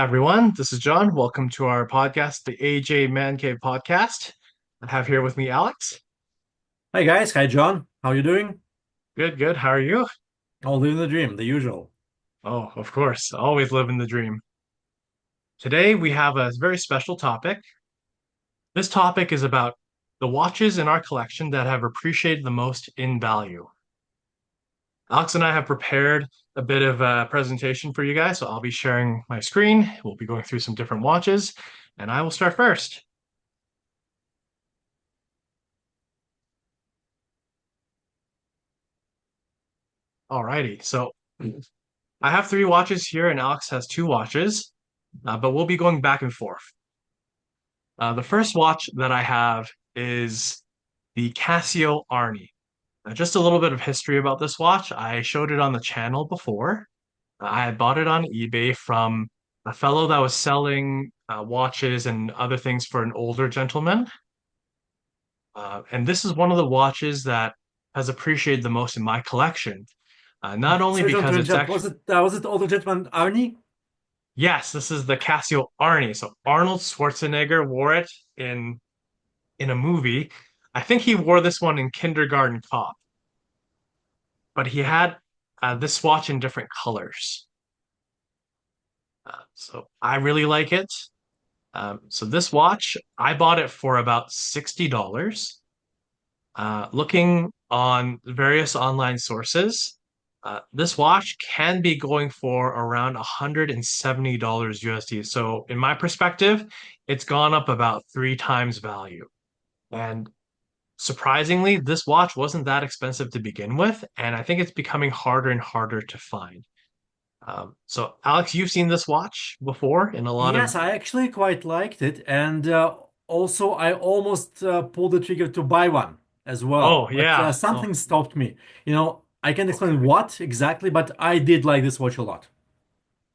Everyone, this is John. Welcome to our podcast, the AJ Man Cave podcast. I have here with me Alex. Hi guys, hi John. How you doing? Good, good. How are you? All living the dream, the usual. Oh, of course, always living the dream. Today we have a very special topic. This topic is about the watches in our collection that have appreciated the most in value. Alex and I have prepared a bit of a presentation for you guys, so I'll be sharing my screen. We'll be going through some different watches, and I will start first. Alrighty, so I have three watches here, and Alex has two watches, but we'll be going back and forth. The first watch that I have is the Casio Arni. Just a little bit of history about this watch. I showed it on the channel before. I had bought it on eBay from a fellow that was selling watches and other things for an older gentleman. And this is one of the watches that has appreciated the most in my collection. Not only Sorry, John, to because it's interrupt. actually. Was it older gentleman Arnie? Yes, this is the Casio Arni. So Arnold Schwarzenegger wore it in a movie. I think he wore this one in Kindergarten Cop, but he had this watch in different colors. So I really like it. So this watch, I bought it for about $60. Looking on various online sources, this watch can be going for around $170 USD. So in my perspective, it's gone up about three times value. And surprisingly, this watch wasn't that expensive to begin with, and I think it's becoming harder and harder to find. So Alex, you've seen this watch before in a lot of. Yes, I actually quite liked it, and also I almost pulled the trigger to buy one as well, Oh but yeah. Oh, something stopped me. I can't explain okay. what exactly, but I did like this watch a lot.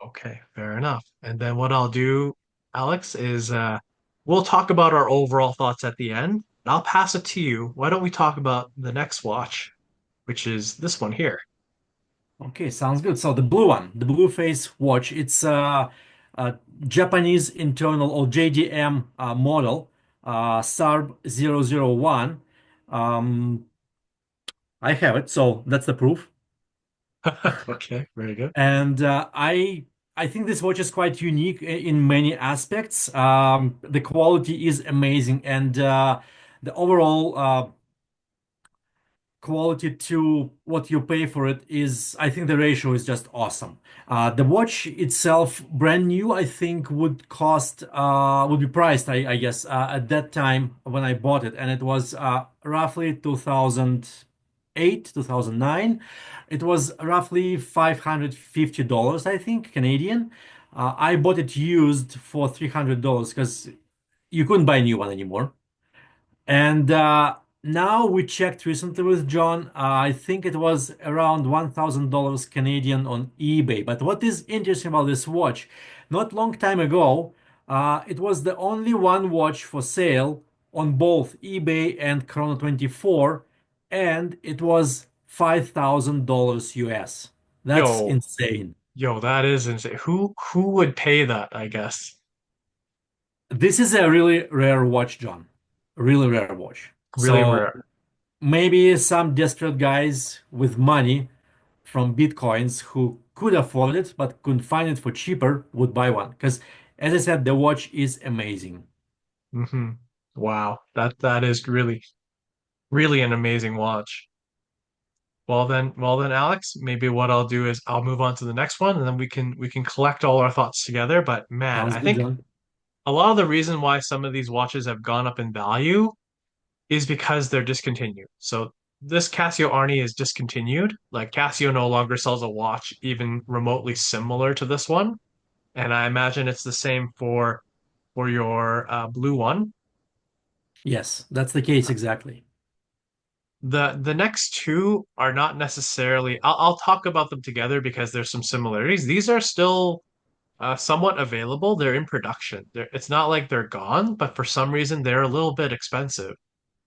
Okay, fair enough. And then what I'll do, Alex, is we'll talk about our overall thoughts at the end. I'll pass it to you. Why don't we talk about the next watch, which is this one here? Okay, sounds good. So the blue one, the blue face watch, it's a Japanese internal or JDM model, SARB 001. Um, I have it, so that's the proof. Okay, very good. And I think this watch is quite unique in many aspects. The quality is amazing, and the overall quality to what you pay for it is, I think the ratio is just awesome. The watch itself, brand new, I think would be priced, I guess, at that time when I bought it, and it was roughly 2008, 2009. It was roughly $550, I think, Canadian. I bought it used for $300 because you couldn't buy a new one anymore. And now we checked recently with John. I think it was around $1,000 Canadian on eBay. But what is interesting about this watch? Not long time ago, it was the only one watch for sale on both eBay and Chrono24, and it was $5,000 US. That's Yo, insane. yo, that is insane. Who would pay that, I guess? This is a really rare watch, John. Really rare watch. Really So rare. maybe some desperate guys with money from Bitcoins who could afford it but couldn't find it for cheaper would buy one. Because, as I said, the watch is amazing. Hmm. Wow, that is really an amazing watch. Well then, Alex, maybe what I'll do is I'll move on to the next one, and then we can collect all our thoughts together. But man, Sounds I good, think John. a lot of the reason why some of these watches have gone up in value is because they're discontinued. So this Casio Arni is discontinued. Like Casio no longer sells a watch even remotely similar to this one, and I imagine it's the same for your blue one. Yes, that's the case exactly. The next two are not necessarily. I'll talk about them together because there's some similarities. These are still somewhat available. They're in production. It's not like they're gone, but for some reason they're a little bit expensive.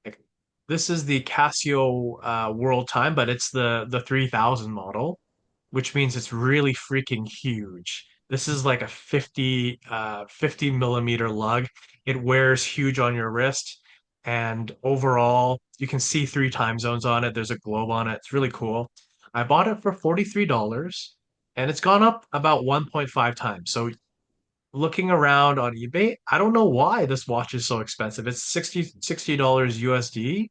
Like, this is the Casio World Time, but it's the 3000 model, which means it's really freaking huge. This is like a 50 millimeter lug. It wears huge on your wrist. And overall, you can see three time zones on it. There's a globe on it. It's really cool. I bought it for $43 and it's gone up about 1.5 times. So looking around on eBay, I don't know why this watch is so expensive. It's $60 USD.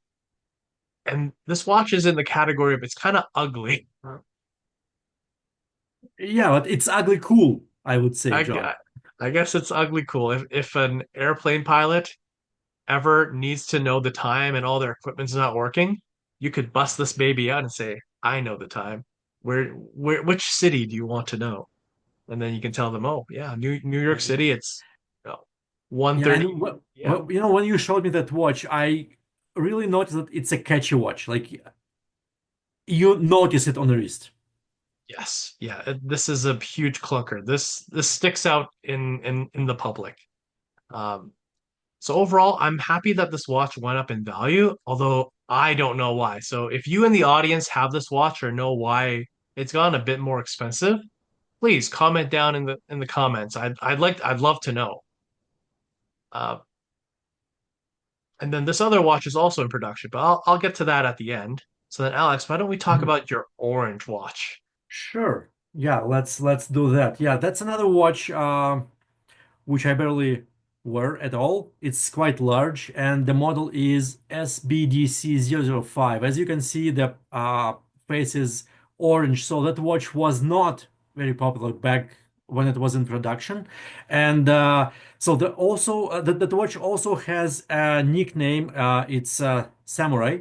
And this watch is in the category of it's kind of ugly. Yeah, but it's ugly cool, I would say, I, John. gu- I guess it's ugly cool. If an airplane pilot ever needs to know the time and all their equipment's not working, you could bust this baby out and say, "I know the time. Which city do you want to know?" And then you can tell them, "Oh, yeah, New York Yeah, City. It's you know, yeah, 1:30 and p.m." when you showed me that watch, I really noticed that it's a catchy watch. Like you notice it on the wrist. Yes, yeah. This is a huge clunker. This sticks out in the public. Um, So overall, I'm happy that this watch went up in value, although I don't know why. So if you in the audience have this watch or know why it's gone a bit more expensive, please comment down in the comments. I'd love to know. Uh, and then this other watch is also in production, but I'll get to that at the end. So then, Alex, why don't we talk Mhm. about your orange watch? Sure. Yeah, let's do that. Yeah, that's another watch. Which I barely wear at all. It's quite large, and the model is SBDC005. As you can see, the face is orange, so that watch was not very popular back when it was in production. And so that watch also has a nickname. It's Samurai,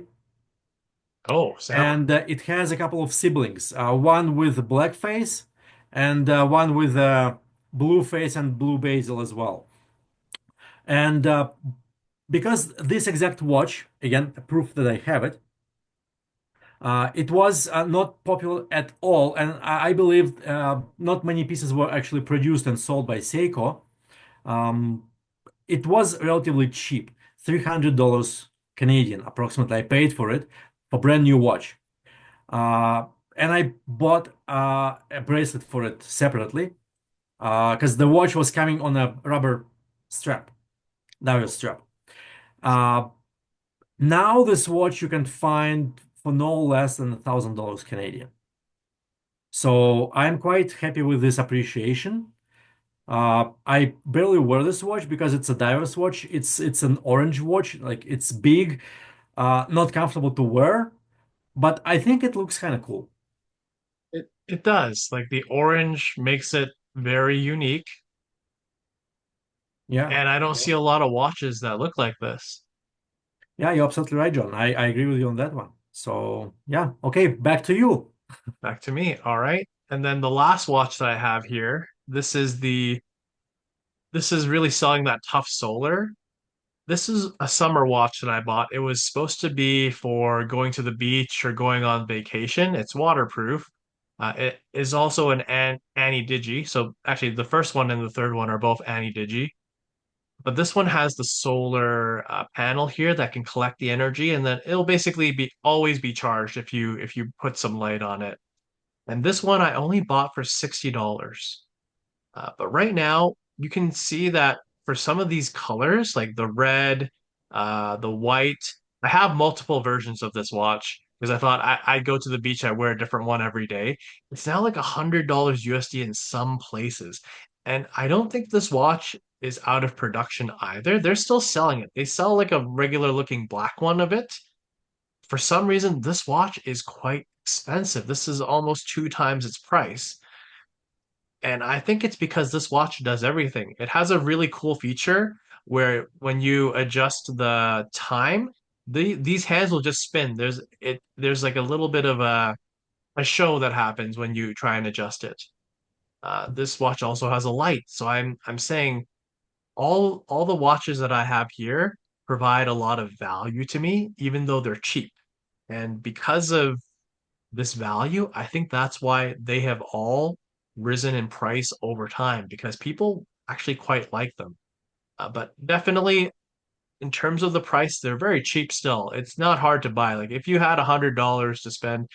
Oh, Sam. and it has a couple of siblings. One with black face, and one with blue face and blue bezel as well. And because this exact watch, again, a proof that I have it, it was not popular at all. And I believe not many pieces were actually produced and sold by Seiko. Um, it was relatively cheap, $300 Canadian approximately. I paid for it for brand new watch. And I bought a bracelet for it separately because the watch was coming on a rubber strap, diver strap. Uh, Now this watch you can find for no less than $1,000 Canadian. So I'm quite happy with this appreciation. I barely wear this watch because it's a diver's watch. It's an orange watch, like it's big, not comfortable to wear, but I think it looks kind of cool. It does. Like the orange makes it very unique, Yeah. and I don't see a lot of watches that look like this. Yeah, you're absolutely right, John. I agree with you on that one. So yeah, okay, back to you. Back to me. All right. And then the last watch that I have here, this is really selling that tough solar. This is a summer watch that I bought. It was supposed to be for going to the beach or going on vacation. It's waterproof. It is also an anti-digi. So actually the first one and the third one are both anti-digi. But this one has the solar panel here that can collect the energy and then it'll basically be always be charged if you put some light on it. And this one I only bought for $60. But right now, you can see that for some of these colors, like the red, the white, I have multiple versions of this watch because I thought I'd go to the beach, I wear a different one every day. It's now like $100 USD in some places. And I don't think this watch is out of production either. They're still selling it. They sell like a regular looking black one of it. For some reason, this watch is quite expensive. This is almost two times its price. And I think it's because this watch does everything. It has a really cool feature where when you adjust the time, these hands will just spin. There's like a little bit of a show that happens when you try and adjust it. This watch also has a light. So I'm saying all the watches that I have here provide a lot of value to me, even though they're cheap. And because of this value, I think that's why they have all risen in price over time because people actually quite like them. But definitely, in terms of the price, they're very cheap still. It's not hard to buy. Like if you had $100 to spend,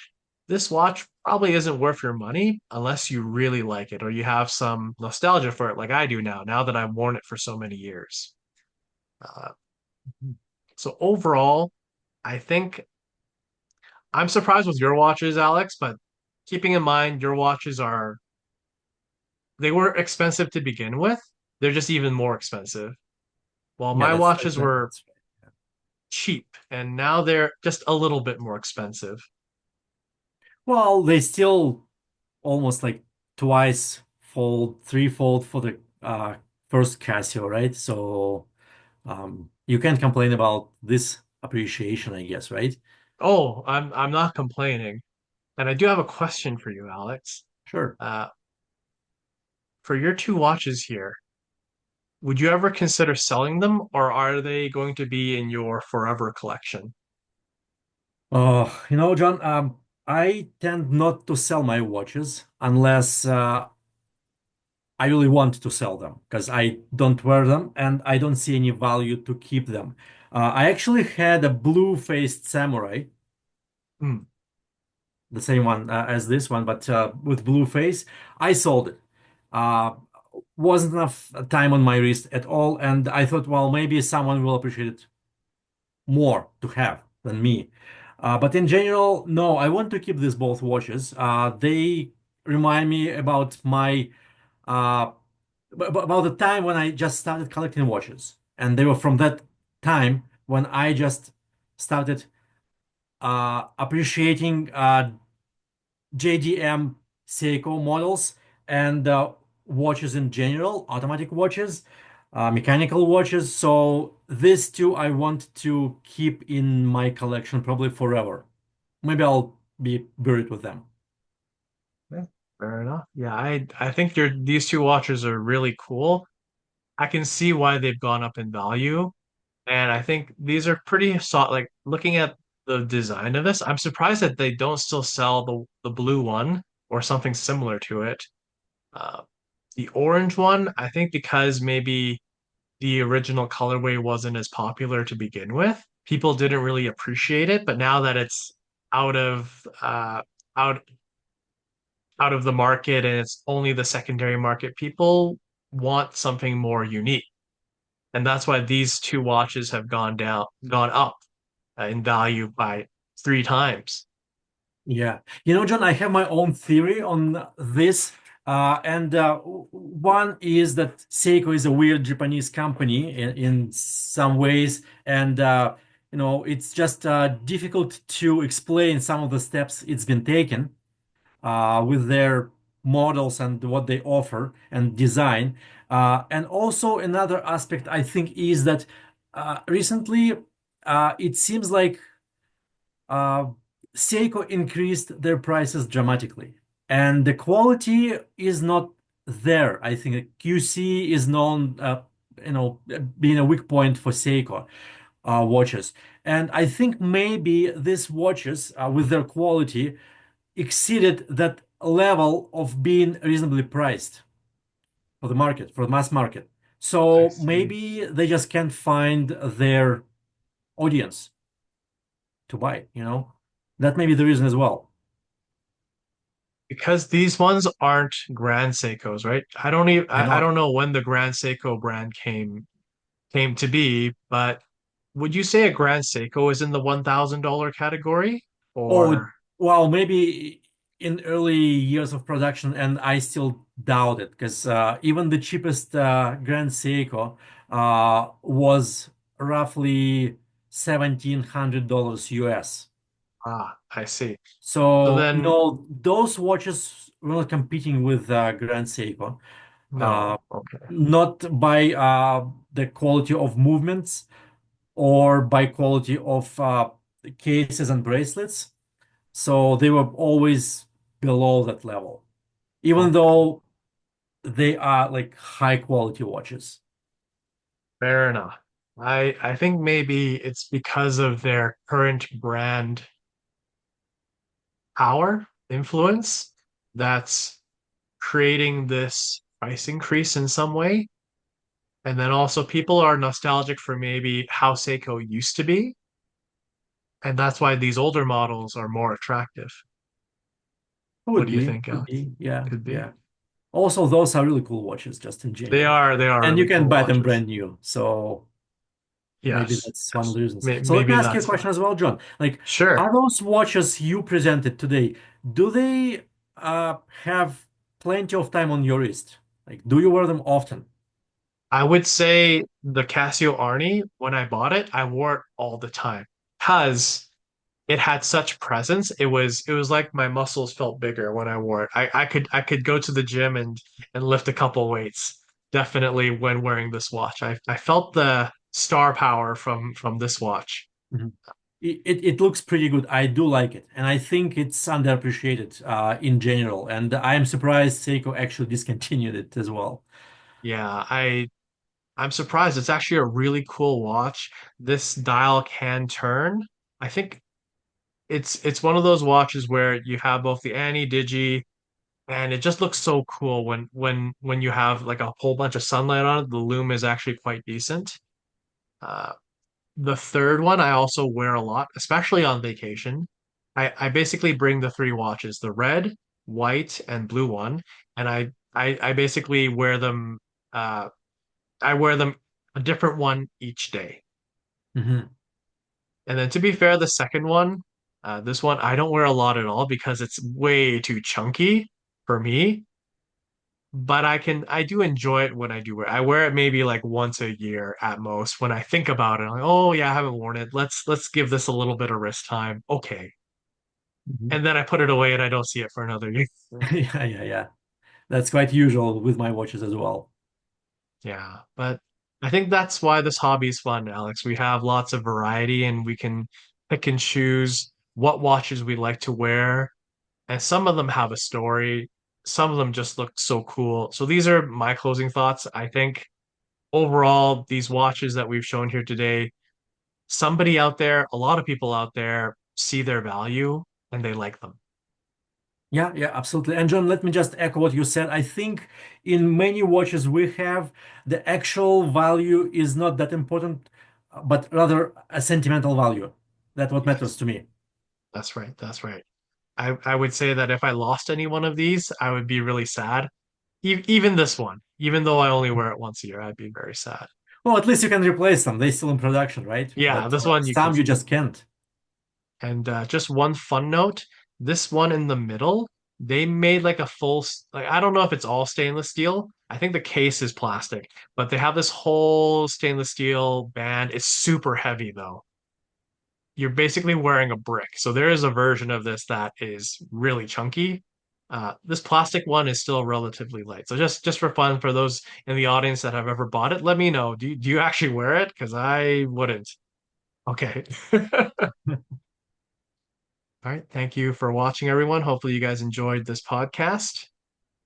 this watch probably isn't worth your money unless you really like it or you have some nostalgia for it, like I do now that I've worn it for so many years. Uh, so overall, I think I'm surprised with your watches, Alex, but keeping in mind your watches they were expensive to begin with. They're just even more expensive. While Yeah, my that's watches that, were that's right. cheap and now they're just a little bit more expensive. Well, they still almost like twice fold, threefold for the first Casio, right? So you can't complain about this appreciation, I guess, right? Oh, I'm not complaining. And I do have a question for you, Alex. Sure. Uh, for your two watches here, would you ever consider selling them or are they going to be in your forever collection? John, I tend not to sell my watches unless I really want to sell them because I don't wear them and I don't see any value to keep them. I actually had a blue-faced samurai, Hmm. the same one as this one, but with blue face. I sold it. Uh, wasn't enough time on my wrist at all, and I thought, well, maybe someone will appreciate it more to have than me. But in general, no, I want to keep these both watches. They remind me about my uh, about the time when I just started collecting watches, and they were from that time when I just started appreciating JDM Seiko models and watches in general, automatic watches, mechanical watches. So these two I want to keep in my collection probably forever. Maybe I'll be buried with them. Yeah, fair enough. Yeah, I think these two watches are really cool. I can see why they've gone up in value. And I think these are pretty solid. Like looking at the design of this, I'm surprised that they don't still sell the blue one or something similar to it. Uh, the orange one, I think because maybe the original colorway wasn't as popular to begin with, people didn't really appreciate it. But now that it's out of out out of the market and it's only the secondary market, people want something more unique. And that's why these two watches have gone up in value by three times. Yeah. John, I have my own theory on this. And one is that Seiko is a weird Japanese company in some ways. And, it's just difficult to explain some of the steps it's been taken with their models and what they offer and design. And also, another aspect I think is that recently it seems like uh, Seiko increased their prices dramatically, and the quality is not there. I think QC is known, being a weak point for Seiko watches, and I think maybe these watches, with their quality, exceeded that level of being reasonably priced for the market, for the mass market. I So see. maybe they just can't find their audience to buy. That may be the reason as well. Because these ones aren't Grand Seikos, right? They're I not. don't know when the Grand Seiko brand came to be, but would you say a Grand Seiko is in the $1,000 category? Oh, Or well, maybe in early years of production, and I still doubt it because even the cheapest Grand Seiko was roughly $1,700 US. I see. So So, then those watches were not competing with Grand Seiko, uh, no, okay. not by the quality of movements or by quality of cases and bracelets. So they were always below that level, even Okay. though they are like high quality watches. Fair enough. I think maybe it's because of their current brand power, influence, that's creating this price increase in some way. And then also people are nostalgic for maybe how Seiko used to be. And that's why these older models are more attractive. What Would do you be, think, would Alex? be, yeah, Could be. yeah. Also, those are really cool watches, just in general. They are And you really can cool buy them watches. brand new. So maybe Yes. that's one of Yes. the reasons. So let me Maybe ask you a that's why. question as well, John. Like, Sure. are those watches you presented today, do they have plenty of time on your wrist? Like, do you wear them often? I would say the Casio Arni, when I bought it, I wore it all the time because it had such presence. It was like my muscles felt bigger when I wore it. I could go to the gym and lift a couple weights. Definitely when wearing this watch. I felt the star power from this watch. Mhm. It looks pretty good. I do like it, and I think it's underappreciated in general. And I am surprised Seiko actually discontinued it as well. Yeah, I'm surprised. It's actually a really cool watch. This dial can turn. I think it's one of those watches where you have both the Ani Digi, and it just looks so cool when you have like a whole bunch of sunlight on it. The lume is actually quite decent. Uh, the third one I also wear a lot, especially on vacation. I basically bring the three watches, the red, white, and blue one, and I basically wear them. Uh, I wear them a different one each day. Mhm. And then to be fair, the second one, this one I don't wear a lot at all because it's way too chunky for me. But I do enjoy it when I do wear it. I wear it maybe like once a year at most. When I think about it, I'm like, oh yeah, I haven't worn it. Let's give this a little bit of wrist time. Okay. Mhm. And then I put it away and I don't see it for another year. Yeah, yeah, yeah. That's quite usual with my watches as well. Yeah, but I think that's why this hobby is fun, Alex. We have lots of variety and we can pick and choose what watches we like to wear. And some of them have a story. Some of them just look so cool. So these are my closing thoughts. I think overall, these watches that we've shown here today, somebody out there, a lot of people out there see their value and they like them. Yeah, yeah, absolutely. And John, let me just echo what you said. I think in many watches we have the actual value is not that important, but rather a sentimental value. That's what matters Yes, to me. that's right. That's right. I would say that if I lost any one of these, I would be really sad. Even this one, even though I only wear it once a year, I'd be very sad. Well, at least you can replace them. They're still in production, right? Yeah, But this one you can some you keep. just can't. And just one fun note, this one in the middle, they made like a like I don't know if it's all stainless steel. I think the case is plastic, but they have this whole stainless steel band. It's super heavy though. You're basically wearing a brick. So there is a version of this that is really chunky. This plastic one is still relatively light. So just for fun, for those in the audience that have ever bought it, let me know. Do you actually wear it? Because I wouldn't. Okay. All right. Thank you for watching, everyone. Hopefully, you guys enjoyed this podcast.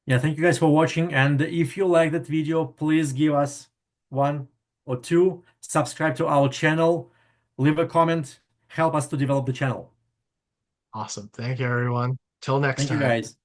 Yeah, thank you guys for watching. And if you like that video, please give us one or two, subscribe to our channel, leave a comment, help us to develop the channel. Awesome. Thank you, everyone. Till next Thank you time. guys.